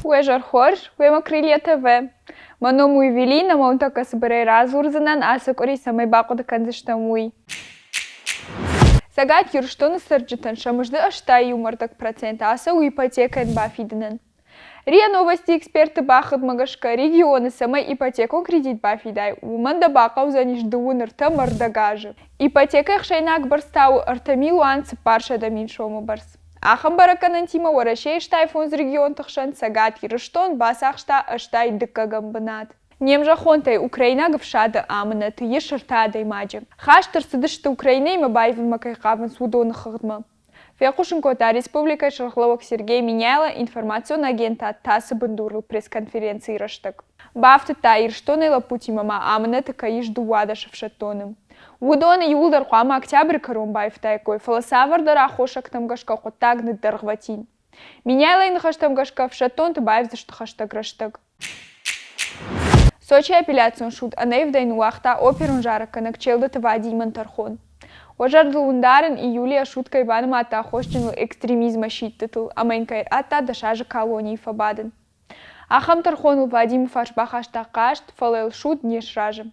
Уежар хорш, уема крылья ТВ. Маному и велина, маунтака сберей разурзанан, асакори самай бакода канзыштамуй. Сагат юрштон сырджитан, шамужды ашта юмортак процента, аса у ипотека бафиднан. РИА новости эксперты бахад магашка регионы самой ипотеку кредит бафидай. Уманда бакау заниш дуунер тамар дагажи. Ипотека ихшайнак барстау артамилу анцы парша да меньшому барс. Ахам бараканантима уарашей штай фонз регион тахшан сагат юрштон басахшта аштай дыкагамбанат. Немжа хонтай Украина гавшада амана ты ешартадай маджи. Хаштар садышта Украиной мабайвин макайхаван судон хагдма. Фекушенкота Республика Шархловок Сергей Миняйла информационный агента ТАСС бандурл пресс-конференции Раштак. Бафты та ирштонайла пути мама амана такаиш дуада шавшатоным. Удона юлдар хуама октябрь карумбаев тайкой фаласавар дара хошак тамгашка хотагны даргватин. Миняйла инхаштамгашка вшатон тыбаев заштахаштаг Раштак. Сочи апелляцион шут анейв дайнуахта оперун жарака накчелда Вадиман Тархон. Ожардыл ундарен и Юлия шутка Иваном ата хощенул экстремизма щиттетл, а мэнкайр ата дашажа колонии фабаден. Ахам Тархонул Вадим фашбахашта кашт, фалел шут нешражем.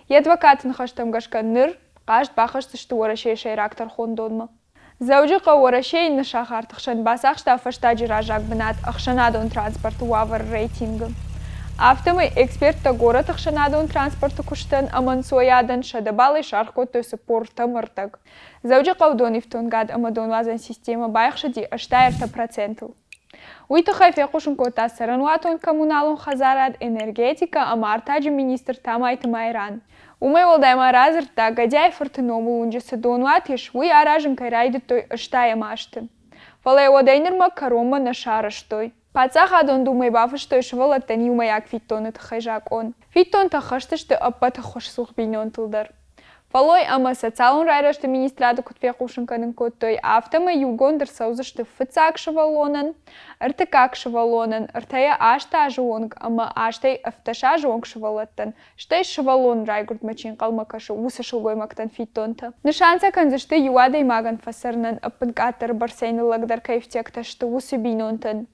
И адвокатын хаштам гашка ныр, кашт бахашты что уорашей шайрак Тархон донма. Заужика уорашей на шахартахшан басахшта фаштаджи ражак бнат ахшанадон транспорт уавар рейтингом. Автомы эксперта город ахшанадон транспорта куштан амансоядан шадабалы шархкотой саппорта мартаг. Заужи кавдони в тонгад амадон вазан система байхшади аштайрта проценту. Уйтахай фекушенкота сарануатон коммуналон хазарад энергетика амартаджи министр тамайт майран. Умай волдайма разырта гадяй фортеному лунджеса донуатиш уй аражен кайрайды той аштая машты. Фалай водайнерма карома на шараштой. Пацаха дон думай бафы, что ишвала тани умаяк фиттон тахайжак он. Фиттон тахашты, что аппата хош сух бинон тылдар. Фалой ама социалун райрашты министрада кутфекушенканын коттой автома югондер саузашты фыцак шавалонан, артыкак шавалонан, артая ашта ажуонг, ама аштай авташа ажуонг шавалаттан. Штай шавалон райгурд мачин калмакашу уса шылгой мактан фиттонта. Нышанца канзашты юадай маган фасарнан аппанкатар барсейны лагдар кайфтекта, что уса бинонтан.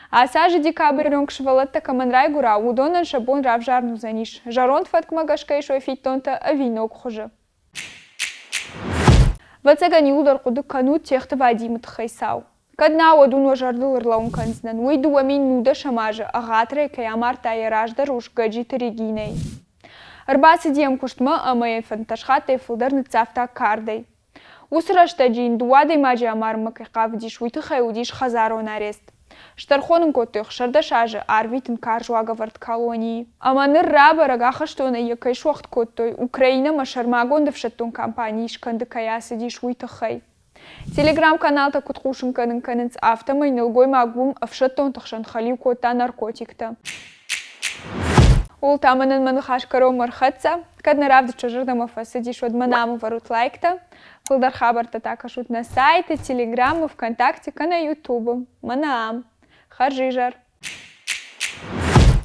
Асажи декабрь ронгшвалатта каманрай гура удонан шабон равжарну заниш. Жарон фаткмагашкай шой фиттонта авинок хуже. Вацагани удар куду канут техта Вадима тхайсау. Кадна одун вожардыл ирлаун канзнан. Уйду амин нуда шамажа, агатре каямарта яраждар уж гаджита региней. Арбасы дием куштма амай фанташхата филдарны цафта кардей. Усрашта джин дуадей маджи амар макайкавдиш уйтхай удиш хазарон арест. Штархонын котых шардашажы арвитын каржуагавард колонии. Аманыр раба рагахаштона якай шуахт коттой Украина машармагондов шаттон компании шканды каясы диш уйтахай. Телеграм-каналта куткушынканын канынц автомай нылгой магбум авшаттон тахшан халив кота наркотикта. Ул таманын манхашкаро мархатса, кадна равды чожырдама фасадиш од манаму варут лайкта. Фылдар хабарта такашут на сайте, телеграмму, ВКонтакте, на ютубу. Манаам. Харжижар.